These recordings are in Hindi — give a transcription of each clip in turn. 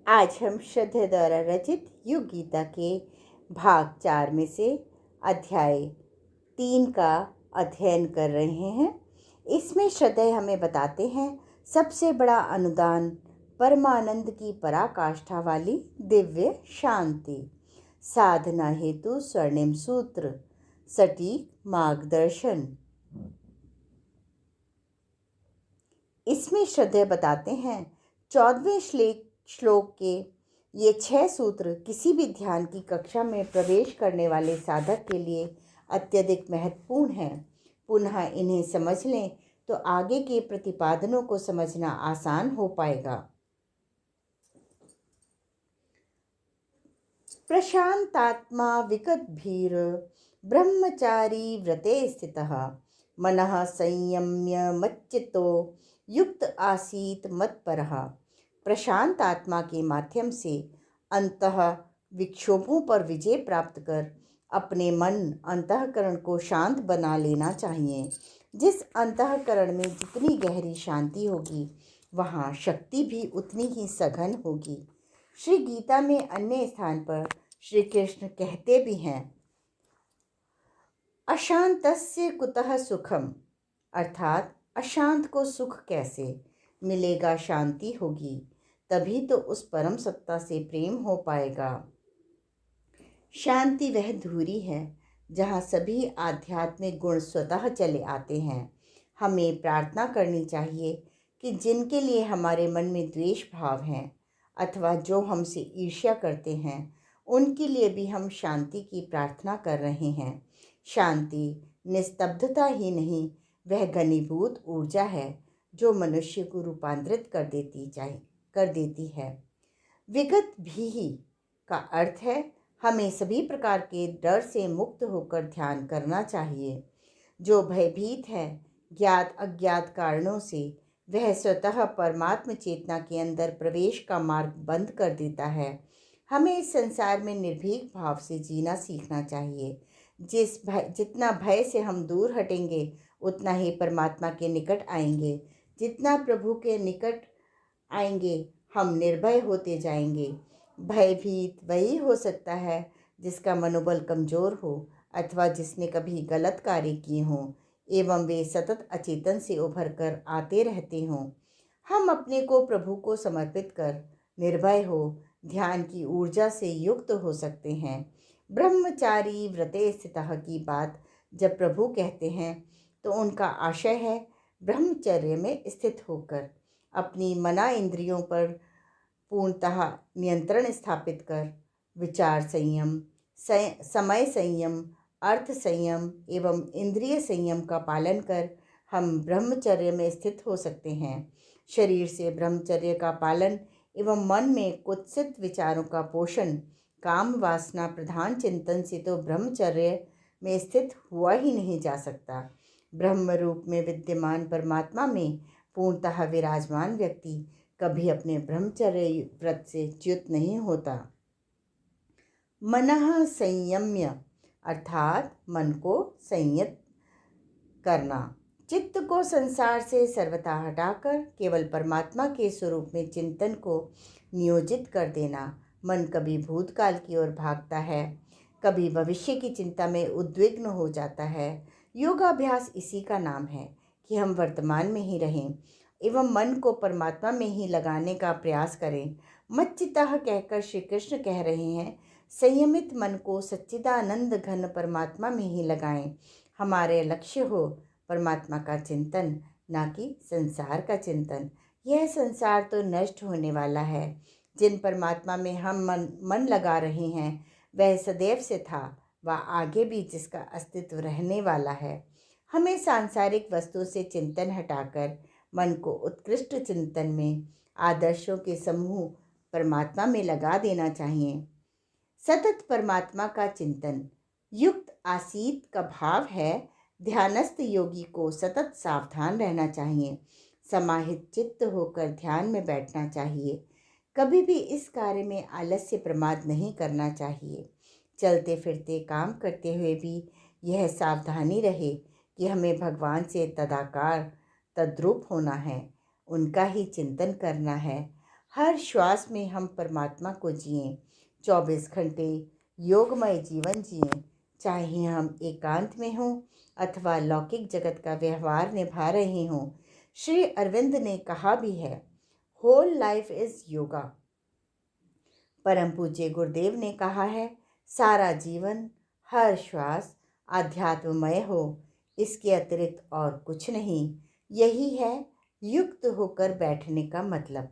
आज हम श्रद्धेय द्वारा रचित युग गीता के भाग 4 में से अध्याय 3 का अध्ययन कर रहे हैं। इसमें श्रद्धेय हमें बताते हैं सबसे बड़ा अनुदान परमानंद की पराकाष्ठा वाली दिव्य शांति, साधना हेतु स्वर्णिम सूत्र, सटीक मार्गदर्शन। इसमें श्रद्धेय बताते हैं 14वें श्लोक के ये 6 सूत्र किसी भी ध्यान की कक्षा में प्रवेश करने वाले साधक के लिए अत्यधिक महत्वपूर्ण हैं। पुनः इन्हें समझ लें तो आगे के प्रतिपादनों को समझना आसान हो पाएगा। प्रशांतात्मा विगतभीर ब्रह्मचारी व्रते स्थितः मनः संयम्य मच्चित्तो युक्त आसीत मत्परः। प्रशांत आत्मा के माध्यम से अंतः विक्षोभों पर विजय प्राप्त कर अपने मन अंतःकरण को शांत बना लेना चाहिए। जिस अंतःकरण में जितनी गहरी शांति होगी वहाँ शक्ति भी उतनी ही सघन होगी। श्री गीता में अन्य स्थान पर श्री कृष्ण कहते भी हैं, अशांतस्य कुतः सुखम, अर्थात अशांत को सुख कैसे मिलेगा, शांति होगी तभी तो उस परम सत्ता से प्रेम हो पाएगा। शांति वह धुरी है जहाँ सभी आध्यात्मिक गुण स्वतः चले आते हैं। हमें प्रार्थना करनी चाहिए कि जिनके लिए हमारे मन में द्वेष भाव हैं अथवा जो हमसे ईर्ष्या करते हैं उनके लिए भी हम शांति की प्रार्थना कर रहे हैं। शांति निस्तब्धता ही नहीं, वह घनीभूत ऊर्जा है जो मनुष्य को रूपांतरित कर देती है। विगत भी का अर्थ है हमें सभी प्रकार के डर से मुक्त होकर ध्यान करना चाहिए। जो भयभीत है ज्ञात अज्ञात कारणों से, वह स्वतः परमात्म चेतना के अंदर प्रवेश का मार्ग बंद कर देता है। हमें इस संसार में निर्भीक भाव से जीना सीखना चाहिए। जितना भय से हम दूर हटेंगे उतना ही परमात्मा के निकट आएंगे। जितना प्रभु के निकट आएंगे हम निर्भय होते जाएंगे। भयभीत वही हो सकता है जिसका मनोबल कमज़ोर हो अथवा जिसने कभी गलत कार्य किए हों एवं वे सतत अचेतन से उभर कर आते रहते हों। हम अपने को प्रभु को समर्पित कर निर्भय हो ध्यान की ऊर्जा से युक्त हो सकते हैं। ब्रह्मचारी व्रते स्थितः की बात जब प्रभु कहते हैं तो उनका आशय है ब्रह्मचर्य में स्थित होकर अपनी मना इंद्रियों पर पूर्णतः नियंत्रण स्थापित कर विचार संयम, समय संयम, अर्थ संयम एवं इंद्रिय संयम का पालन कर हम ब्रह्मचर्य में स्थित हो सकते हैं। शरीर से ब्रह्मचर्य का पालन एवं मन में कुत्सित विचारों का पोषण, काम वासना प्रधान चिंतन से तो ब्रह्मचर्य में स्थित हुआ ही नहीं जा सकता। ब्रह्म रूप में विद्यमान परमात्मा में पूर्णतः विराजमान व्यक्ति कभी अपने ब्रह्मचर्य व्रत से च्युत नहीं होता। मनः संयम्य अर्थात मन को संयत करना, चित्त को संसार से सर्वथा हटाकर केवल परमात्मा के स्वरूप में चिंतन को नियोजित कर देना। मन कभी भूतकाल की ओर भागता है, कभी भविष्य की चिंता में उद्विग्न हो जाता है। योगाभ्यास इसी का नाम है कि हम वर्तमान में ही रहें एवं मन को परमात्मा में ही लगाने का प्रयास करें। मच्चितः कहकर श्री कृष्ण कह रहे हैं संयमित मन को सच्चिदानंद घन परमात्मा में ही लगाएं। हमारे लक्ष्य हो परमात्मा का चिंतन, ना कि संसार का चिंतन। यह संसार तो नष्ट होने वाला है। जिन परमात्मा में हम मन लगा रहे हैं वह सदैव से था व आगे भी जिसका अस्तित्व रहने वाला है। हमें सांसारिक वस्तु से चिंतन हटाकर मन को उत्कृष्ट चिंतन में आदर्शों के समूह परमात्मा में लगा देना चाहिए। सतत परमात्मा का चिंतन युक्त आसीत का भाव है ध्यानस्थ योगी को सतत सावधान रहना चाहिए, समाहित चित्त होकर ध्यान में बैठना चाहिए। कभी भी इस कार्य में आलस्य प्रमाद नहीं करना चाहिए। चलते फिरते काम करते हुए भी यह सावधानी रहे कि हमें भगवान से तदाकार तद्रूप होना है, उनका ही चिंतन करना है। हर श्वास में हम परमात्मा को जिएं, 24 घंटे योगमय जीवन जिएं, चाहे हम एकांत में हों अथवा लौकिक जगत का व्यवहार निभा रहे हों। श्री अरविंद ने कहा भी है, होल लाइफ इज योगा। परम पूज्य गुरुदेव ने कहा है, सारा जीवन, हर श्वास आध्यात्ममय हो, इसके अतिरिक्त और कुछ नहीं। यही है युक्त होकर बैठने का मतलब।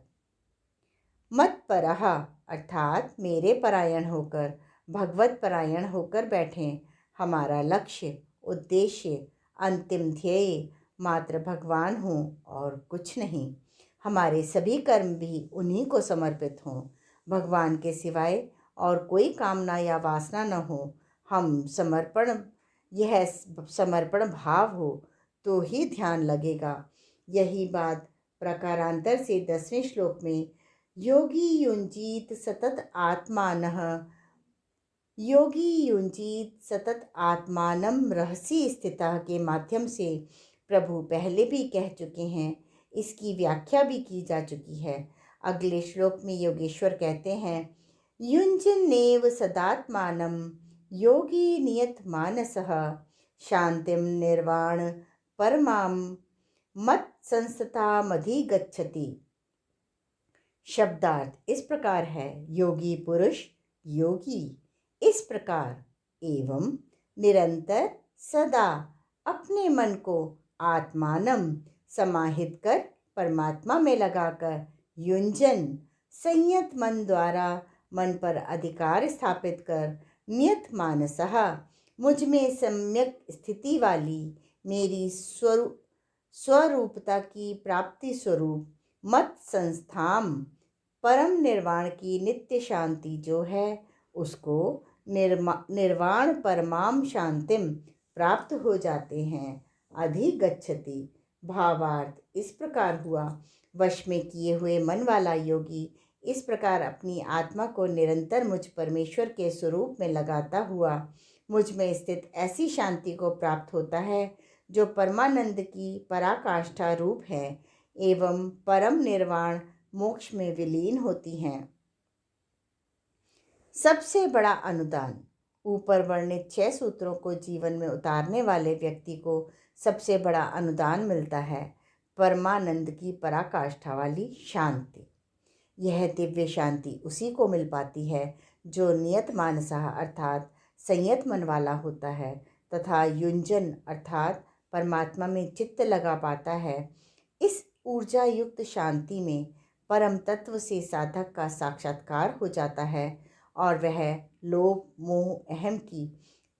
मत परहा अर्थात मेरे परायण होकर, भगवत परायण होकर बैठें। हमारा लक्ष्य, उद्देश्य, अंतिम ध्येय मात्र भगवान हों और कुछ नहीं। हमारे सभी कर्म भी उन्हीं को समर्पित हों। भगवान के सिवाय और कोई कामना या वासना न हो। यह समर्पण भाव हो तो ही ध्यान लगेगा। यही बात प्रकारांतर से 10वें श्लोक में योगी युञ्जीत सतत आत्मानं रहसि स्थितः के माध्यम से प्रभु पहले भी कह चुके हैं। इसकी व्याख्या भी की जा चुकी है। अगले श्लोक में योगेश्वर कहते हैं, युञ्जन्नेव सदात्मानं योगी नियत मानसः शांतिं निर्वाण परमां मत संस्थामधिगच्छति। शब्दार्थ इस प्रकार है, योगी पुरुष, योगी इस प्रकार एवं निरंतर सदा अपने मन को आत्मानम समाहित कर परमात्मा में लगाकर, युंजन संयत मन द्वारा मन पर अधिकार स्थापित कर, नियत मानसः मुझ में सम्यक स्थिति वाली मेरी स्वरूपता की प्राप्ति स्वरूप मत संस्थाम परम निर्वाण की नित्य शांति जो है, उसको निर्वाण परमाम शांतिम प्राप्त हो जाते हैं। अधिगच्छति भावार्थ इस प्रकार हुआ, वश में किए हुए मन वाला योगी इस प्रकार अपनी आत्मा को निरंतर मुझ परमेश्वर के स्वरूप में लगाता हुआ मुझ में स्थित ऐसी शांति को प्राप्त होता है जो परमानंद की पराकाष्ठा रूप है एवं परम निर्वाण मोक्ष में विलीन होती हैं। सबसे बड़ा अनुदान। ऊपर वर्णित 6 सूत्रों को जीवन में उतारने वाले व्यक्ति को सबसे बड़ा अनुदान मिलता है, परमानंद की पराकाष्ठा वाली शांति। यह दिव्य शांति उसी को मिल पाती है जो नियत मानसः अर्थात संयत मन वाला होता है तथा युंजन अर्थात परमात्मा में चित्त लगा पाता है। इस ऊर्जा युक्त शांति में परम तत्व से साधक का साक्षात्कार हो जाता है और वह लोभ, मोह, अहम की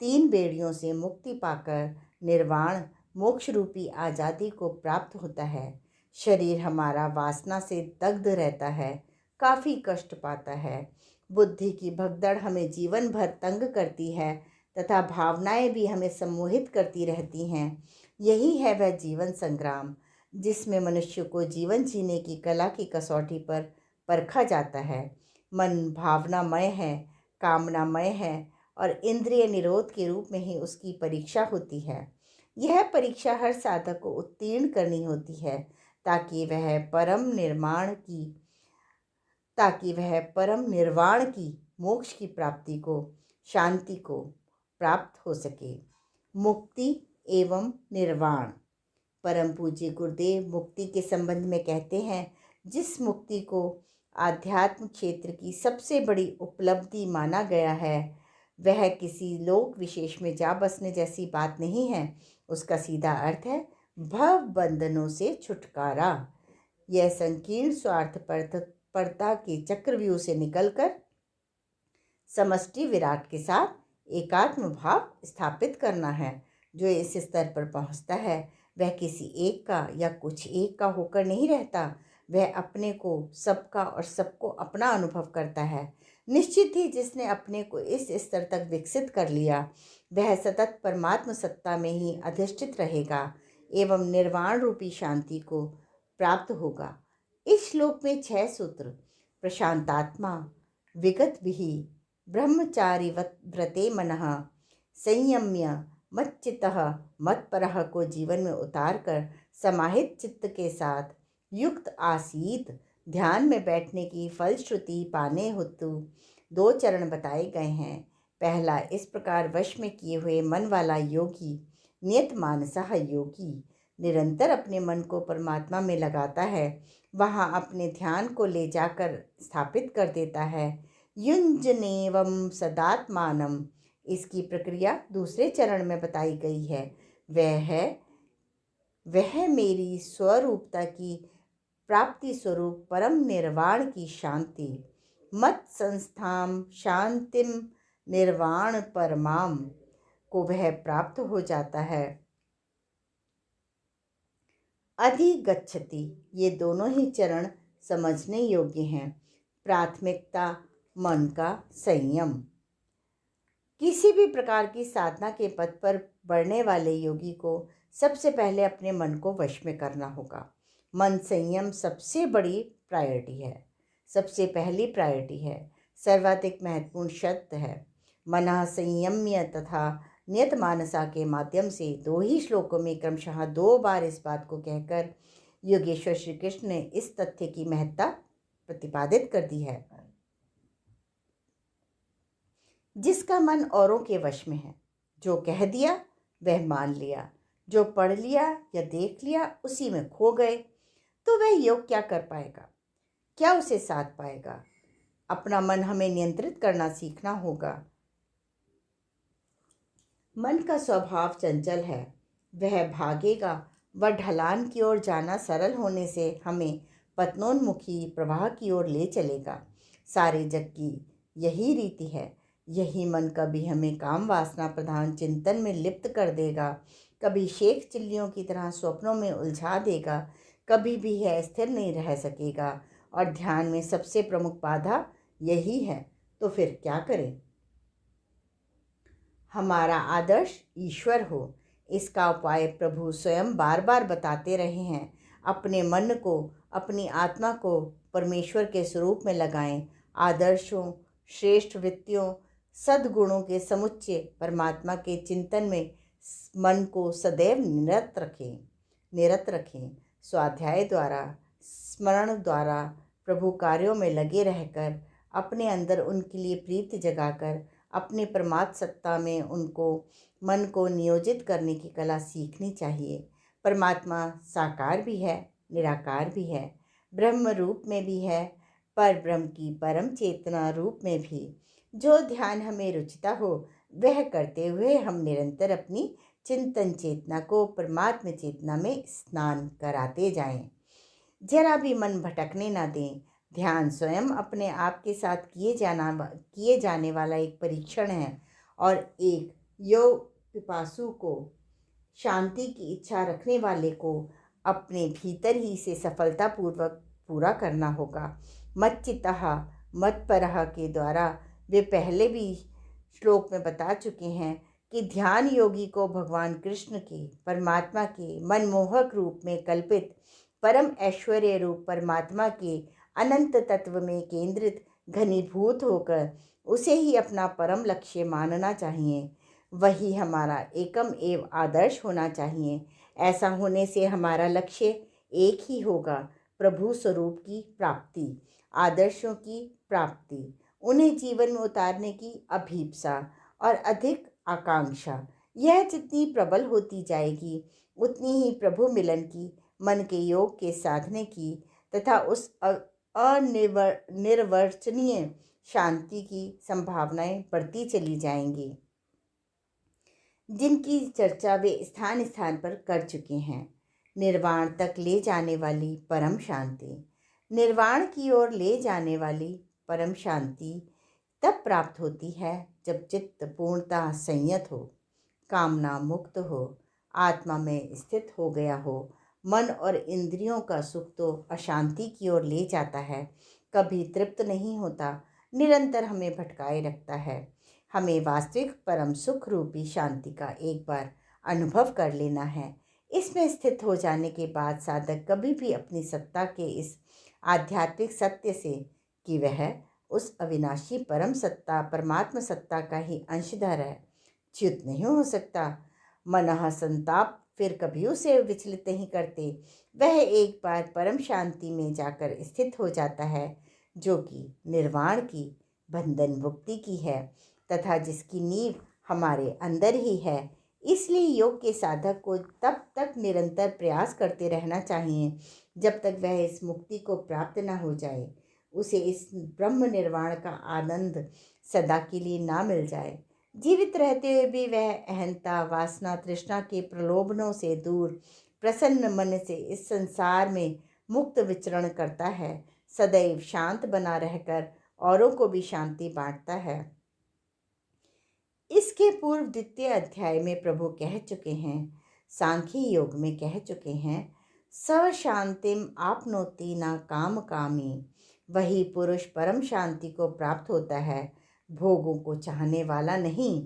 3 बेड़ियों से मुक्ति पाकर निर्वाण मोक्ष रूपी आज़ादी को प्राप्त होता है। शरीर हमारा वासना से दग्ध रहता है, काफ़ी कष्ट पाता है। बुद्धि की भगदड़ हमें जीवन भर तंग करती है तथा भावनाएं भी हमें सम्मोहित करती रहती हैं। यही है वह जीवन संग्राम जिसमें मनुष्य को जीवन जीने की कला की कसौटी पर परखा जाता है। मन भावनामय है, कामनामय है और इंद्रिय निरोध के रूप में ही उसकी परीक्षा होती है। यह परीक्षा हर साधक को उत्तीर्ण करनी होती है ताकि वह परम निर्वाण की मोक्ष की प्राप्ति को, शांति को प्राप्त हो सके। मुक्ति एवं निर्वाण। परम पूज्य गुरुदेव मुक्ति के संबंध में कहते हैं, जिस मुक्ति को आध्यात्म क्षेत्र की सबसे बड़ी उपलब्धि माना गया है वह किसी लोक विशेष में जा बसने जैसी बात नहीं है। उसका सीधा अर्थ है भव बंधनों से छुटकारा। यह संकीर्ण स्वार्थपरता के चक्रव्यूह से निकलकर समष्टि विराट के साथ एकात्म भाव स्थापित करना है। जो इस स्तर पर पहुंचता है वह किसी एक का या कुछ एक का होकर नहीं रहता, वह अपने को सबका और सबको अपना अनुभव करता है। निश्चित ही जिसने अपने को इस स्तर तक विकसित कर लिया वह सतत परमात्म सत्ता में ही अधिष्ठित रहेगा एवं निर्वाण रूपी शांति को प्राप्त होगा। इस श्लोक में 6 सूत्र प्रशांतात्मा, विगत विहि, ब्रह्मचारी व्रते मनः, संयम्य मच्चित्तः मत्परः को जीवन में उतार कर समाहित चित्त के साथ युक्त आसीत ध्यान में बैठने की फलश्रुति पाने हेतु 2 चरण बताए गए हैं। पहला, इस प्रकार वश में किए हुए मन वाला योगी, नियत मानसः योगी, निरंतर अपने मन को परमात्मा में लगाता है, वहाँ अपने ध्यान को ले जाकर स्थापित कर देता है। युञ्जनेवं सदात्मानम, इसकी प्रक्रिया दूसरे चरण में बताई गई है। वह मेरी स्वरूपता की प्राप्ति स्वरूप परम निर्वाण की शांति, मत संस्थाम शांतिम निर्वाण परमाम, को वह प्राप्त हो जाता है। अधिगच्छति, ये दोनों ही चरण समझने योग्य हैं। प्राथमिकता, मन का संयम। किसी भी प्रकार की साधना के पथ पर बढ़ने वाले योगी को सबसे पहले अपने मन को वश में करना होगा। मन संयम सबसे बड़ी प्रायोरिटी है, सबसे पहली प्रायोरिटी है, सर्वाधिक महत्वपूर्ण शब्द है। मनः संयम्य तथा नियत मानसा के माध्यम से 2 ही श्लोकों में क्रमशः 2 बार इस बात को कहकर योगेश्वर श्री कृष्ण ने इस तथ्य की महत्ता प्रतिपादित कर दी है। जिसका मन औरों के वश में है, जो कह दिया वह मान लिया, जो पढ़ लिया या देख लिया उसी में खो गए, तो वह योग क्या कर पाएगा, क्या उसे साध पाएगा। अपना मन हमें नियंत्रित करना सीखना होगा। मन का स्वभाव चंचल है, वह भागेगा व ढलान की ओर जाना सरल होने से हमें पतनोन्मुखी प्रवाह की ओर ले चलेगा। सारे जग की यही रीति है। यही मन कभी हमें काम वासना प्रधान चिंतन में लिप्त कर देगा, कभी शेख चिल्लियों की तरह स्वप्नों में उलझा देगा, कभी भी है स्थिर नहीं रह सकेगा। और ध्यान में सबसे प्रमुख बाधा यही है, तो फिर क्या करें। हमारा आदर्श ईश्वर हो, इसका उपाय प्रभु स्वयं बार बार बताते रहे हैं। अपने मन को, अपनी आत्मा को परमेश्वर के स्वरूप में लगाएं। आदर्शों, श्रेष्ठ वृत्तियों, सद्गुणों के समुच्चय परमात्मा के चिंतन में मन को सदैव निरत रखें। स्वाध्याय द्वारा, स्मरण द्वारा, प्रभु कार्यों में लगे रहकर, अपने अंदर उनके लिए प्रीति जगाकर, अपनी परमात्म सत्ता में उनको मन को नियोजित करने की कला सीखनी चाहिए। परमात्मा साकार भी है, निराकार भी है, ब्रह्म रूप में भी है, पर ब्रह्म की परम चेतना रूप में भी। जो ध्यान हमें रुचिता हो वह करते हुए हम निरंतर अपनी चिंतन चेतना को परमात्म चेतना में स्नान कराते जाएं। जरा भी मन भटकने ना दें। ध्यान स्वयं अपने आप के साथ किए जाने वाला एक परीक्षण है और एक योग पिपासु को, शांति की इच्छा रखने वाले को अपने भीतर ही से सफलतापूर्वक पूरा करना होगा। मच्चित्तः मत्परः के द्वारा वे पहले भी श्लोक में बता चुके हैं कि ध्यान योगी को भगवान कृष्ण के, परमात्मा के मनमोहक रूप में कल्पित परम ऐश्वर्य रूप परमात्मा के अनंत तत्व में केंद्रित घनीभूत होकर उसे ही अपना परम लक्ष्य मानना चाहिए। वही हमारा एकम एव आदर्श होना चाहिए। ऐसा होने से हमारा लक्ष्य एक ही होगा, प्रभु स्वरूप की प्राप्ति, आदर्शों की प्राप्ति, उन्हें जीवन में उतारने की अभीप्सा और अधिक आकांक्षा। यह जितनी प्रबल होती जाएगी उतनी ही प्रभु मिलन की, मन के योग के साधने की तथा उस निर्वचनीय शांति की संभावनाएं बढ़ती चली जाएंगी, जिनकी चर्चा वे स्थान स्थान पर कर चुके हैं। निर्वाण तक ले जाने वाली परम शांति, निर्वाण की ओर ले जाने वाली परम शांति तब प्राप्त होती है जब चित्त पूर्णतः संयत हो, कामना मुक्त हो, आत्मा में स्थित हो गया हो। मन और इंद्रियों का सुख तो अशांति की ओर ले जाता है, कभी तृप्त नहीं होता, निरंतर हमें भटकाए रखता है। हमें वास्तविक परम सुख रूपी शांति का एक बार अनुभव कर लेना है। इसमें स्थित हो जाने के बाद साधक कभी भी अपनी सत्ता के इस आध्यात्मिक सत्य से कि वह उस अविनाशी परम सत्ता परमात्म सत्ता का ही अंशधर है, च्युत नहीं हो सकता। मनः संताप फिर कभी उसे विचलित नहीं करते, वह एक बार परम शांति में जाकर स्थित हो जाता है, जो कि निर्वाण की, बंधन मुक्ति की है तथा जिसकी नींव हमारे अंदर ही है। इसलिए योग के साधक को तब तक निरंतर प्रयास करते रहना चाहिए जब तक वह इस मुक्ति को प्राप्त न हो जाए, उसे इस ब्रह्म निर्वाण का आनंद सदा के लिए ना मिल जाए। जीवित रहते हुए भी वह अहंता, वासना, तृष्णा के प्रलोभनों से दूर प्रसन्न मन से इस संसार में मुक्त विचरण करता है, सदैव शांत बना रहकर औरों को भी शांति बांटता है। इसके पूर्व द्वितीय अध्याय में प्रभु कह चुके हैं, सांख्य योग में कह चुके हैं, स शांतिम आपनोति न काम कामी। वही पुरुष परम शांति को प्राप्त होता है, भोगों को चाहने वाला नहीं।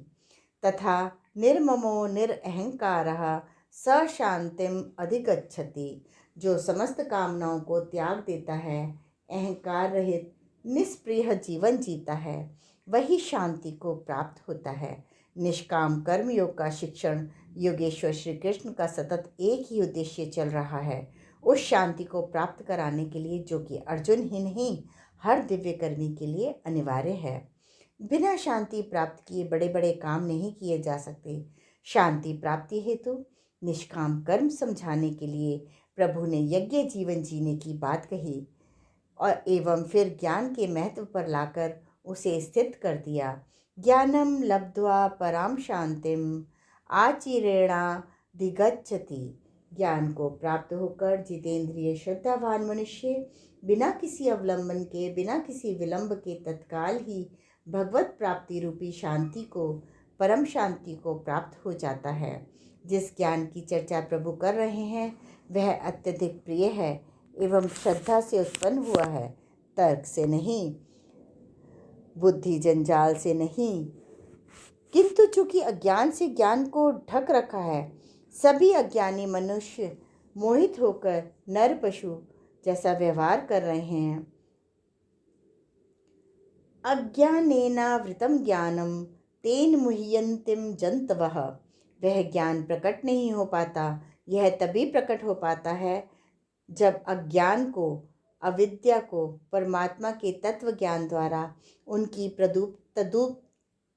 तथा निर्ममो निरअहंकारः स शांतिम अधिगच्छति। जो समस्त कामनाओं को त्याग देता है, अहंकार रहित निष्प्रिय जीवन जीता है, वही शांति को प्राप्त होता है। निष्काम कर्म योग का शिक्षण योगेश्वर श्री कृष्ण का सतत एक ही उद्देश्य चल रहा है, उस शांति को प्राप्त कराने के लिए, जो कि अर्जुन ही नहीं हर दिव्य कर्मी के लिए अनिवार्य है। बिना शांति प्राप्त किए बड़े बड़े काम नहीं किए जा सकते। शांति प्राप्ति हेतु निष्काम कर्म समझाने के लिए प्रभु ने यज्ञ जीवन जीने की बात कही और एवं फिर ज्ञान के महत्व पर लाकर उसे स्थित कर दिया। ज्ञानम लब्ध्वा पराम शांतिम आचिरेणाधिगच्छति। ज्ञान को प्राप्त होकर जितेंद्रिय श्रद्धावान मनुष्य बिना किसी अवलंबन के, बिना किसी विलंब के तत्काल ही भगवत प्राप्ति रूपी शांति को, परम शांति को प्राप्त हो जाता है। जिस ज्ञान की चर्चा प्रभु कर रहे हैं वह अत्यधिक प्रिय है एवं श्रद्धा से उत्पन्न हुआ है, तर्क से नहीं, बुद्धि जंजाल से नहीं। किंतु चूंकि अज्ञान से ज्ञान को ढक रखा है, सभी अज्ञानी मनुष्य मोहित होकर नर पशु जैसा व्यवहार कर रहे हैं। अज्ञानेनावृतं ज्ञानम तेन मुह्यन्तिम जन्तवः। वह ज्ञान प्रकट नहीं हो पाता। यह तभी प्रकट हो पाता है जब अज्ञान को, अविद्या को परमात्मा के तत्व ज्ञान द्वारा उनकी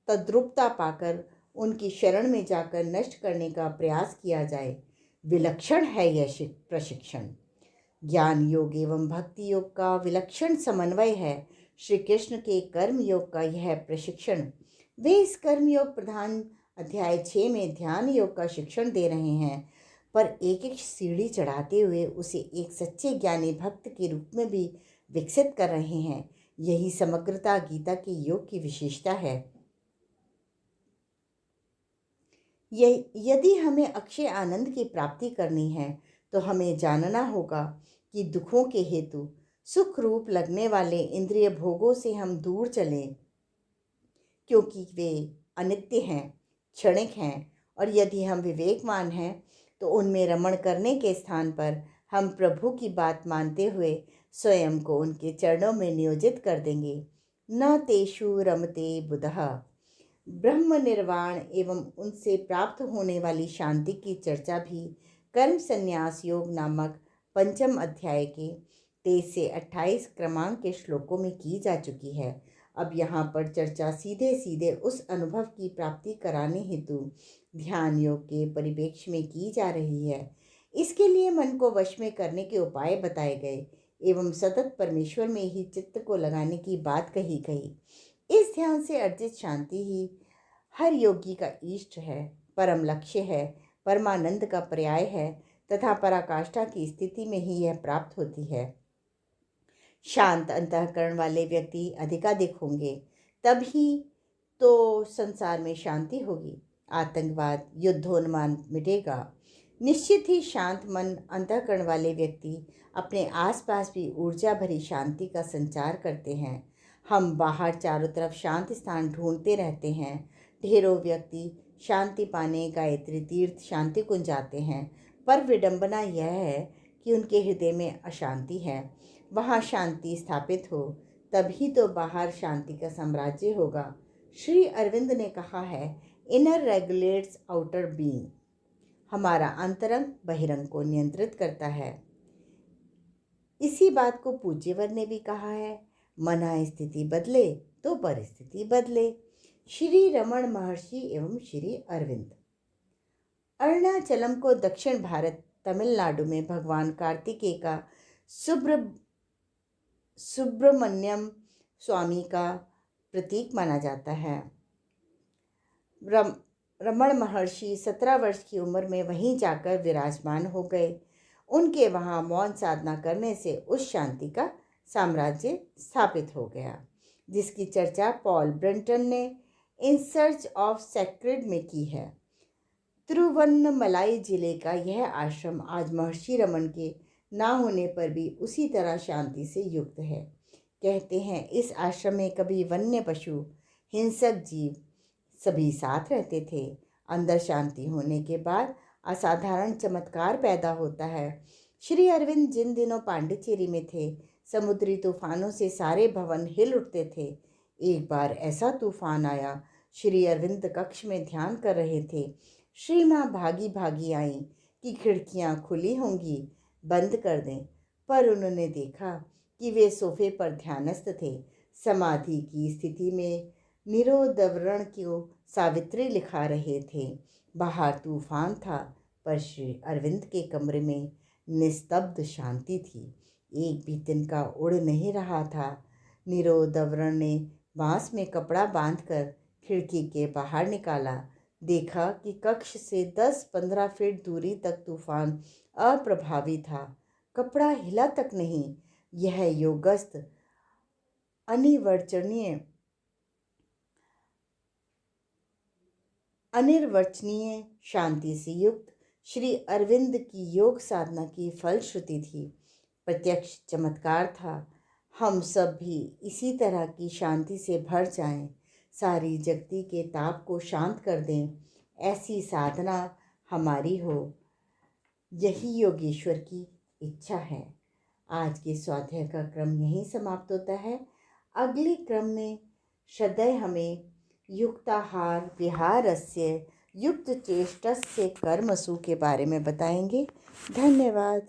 तद्रुपता पाकर उनकी शरण में जाकर नष्ट करने का प्रयास किया जाए। विलक्षण है यह प्रशिक्षण। ज्ञान योग एवं भक्ति योग का विलक्षण समन्वय है। श्री कृष्ण के कर्म योग का यह प्रशिक्षण। वे इस कर्म योग प्रधान अध्याय 6 में ध्यान योग का शिक्षण दे रहे हैं, पर एक एक सीढ़ी चढ़ाते हुए उसे एक सच्चे ज्ञानी भक्त के रूप में भी विकसित कर रहे हैं। यही समग्रता गीता के योग की विशेषता है। यदि हमें अक्षय आनंद की प्राप्ति करनी है तो हमें जानना होगा कि दुखों के हेतु सुख रूप लगने वाले इंद्रिय भोगों से हम दूर चलें, क्योंकि वे अनित्य हैं, क्षणिक हैं, और यदि हम विवेकवान हैं तो उनमें रमण करने के स्थान पर हम प्रभु की बात मानते हुए स्वयं को उनके चरणों में नियोजित कर देंगे। न तेषु रमते बुधः। ब्रह्म निर्वाण एवं उनसे प्राप्त होने वाली शांति की चर्चा भी कर्म संन्यास योग नामक 5 अध्याय के 23 से 28 क्रमांक के श्लोकों में की जा चुकी है। अब यहाँ पर चर्चा सीधे सीधे उस अनुभव की प्राप्ति कराने हेतु ध्यान योग के परिप्रेक्ष्य में की जा रही है। इसके लिए मन को वश में करने के उपाय बताए गए एवं सतत परमेश्वर में ही चित्त को लगाने की बात कही गई। इस ध्यान से अर्जित शांति ही हर योगी का इष्ट है, परम लक्ष्य है, परमानंद का पर्याय है तथा पराकाष्ठा की स्थिति में ही यह प्राप्त होती है। शांत अंतःकरण वाले व्यक्ति अधिकाधिक होंगे, तभी तो संसार में शांति होगी, आतंकवाद, युद्धोन्माद मिटेगा। निश्चित ही शांत मन अंतःकरण वाले व्यक्ति अपने आसपास भी ऊर्जा भरी शांति का संचार करते हैं। हम बाहर चारों तरफ शांत स्थान ढूंढते रहते हैं। ढेरों व्यक्ति शांति पाने गायत्री तीर्थ शांति कुंज जाते हैं, पर विडंबना यह है कि उनके हृदय में अशांति है। वहाँ शांति स्थापित हो तभी तो बाहर शांति का साम्राज्य होगा। श्री अरविंद ने कहा है, इनर रेगुलेट्स आउटर बीइंग। हमारा अंतरंग बहिरंग को नियंत्रित करता है। इसी बात को पूज्यवर ने भी कहा है, मना स्थिति बदले तो परिस्थिति बदले। श्री रमण महर्षि एवं श्री अरविंद। अरुणाचलम को दक्षिण भारत तमिलनाडु में भगवान कार्तिकेय का सुब्रमण्यम स्वामी का प्रतीक माना जाता है। रमण महर्षि 17 वर्ष की उम्र में वहीं जाकर विराजमान हो गए। उनके वहाँ मौन साधना करने से उस शांति का साम्राज्य स्थापित हो गया, जिसकी चर्चा पॉल ब्रंटन ने इन सर्च ऑफ सेक्रेड में की है। तिरुवन्नमलाई जिले का यह आश्रम आज महर्षि रमन के ना होने पर भी उसी तरह शांति से युक्त है। कहते हैं इस आश्रम में कभी वन्य पशु, हिंसक जीव सभी साथ रहते थे। अंदर शांति होने के बाद असाधारण चमत्कार पैदा होता है। श्री अरविंद जिन दिनों पांडिचेरी में थे, समुद्री तूफानों से सारे भवन हिल उठते थे। एक बार ऐसा तूफान आया, श्री अरविंद कक्ष में ध्यान कर रहे थे। श्री माँ भागी भागी आई कि खिड़कियाँ खुली होंगी, बंद कर दें, पर उन्होंने देखा कि वे सोफे पर ध्यानस्थ थे। समाधि की स्थिति में निरोधवरण को सावित्री लिखा रहे थे। बाहर तूफान था, पर श्री अरविंद के कमरे में निस्तब्ध शांति थी। एक भी तिनका उड़ नहीं रहा था। निरोधवरण ने बांस में कपड़ा बांधकर खिड़की के बाहर निकाला। देखा कि कक्ष से 10-15 फीट दूरी तक तूफान अप्रभावी था। कपड़ा हिला तक नहीं। यह योगस्थ अनिर्वचनीय शांति से युक्त श्री अरविंद की योग साधना की फलश्रुति थी, प्रत्यक्ष चमत्कार था। हम सब भी इसी तरह की शांति से भर जाएं, सारी जगती के ताप को शांत कर दें, ऐसी साधना हमारी हो। यही योगेश्वर की इच्छा है। आज के स्वाध्याय का क्रम यहीं समाप्त होता है। अगले क्रम में श्रद्धेय हमें युक्ताहार विहारस्य युक्त चेष्टस्य कर्मसु के बारे में बताएंगे। धन्यवाद।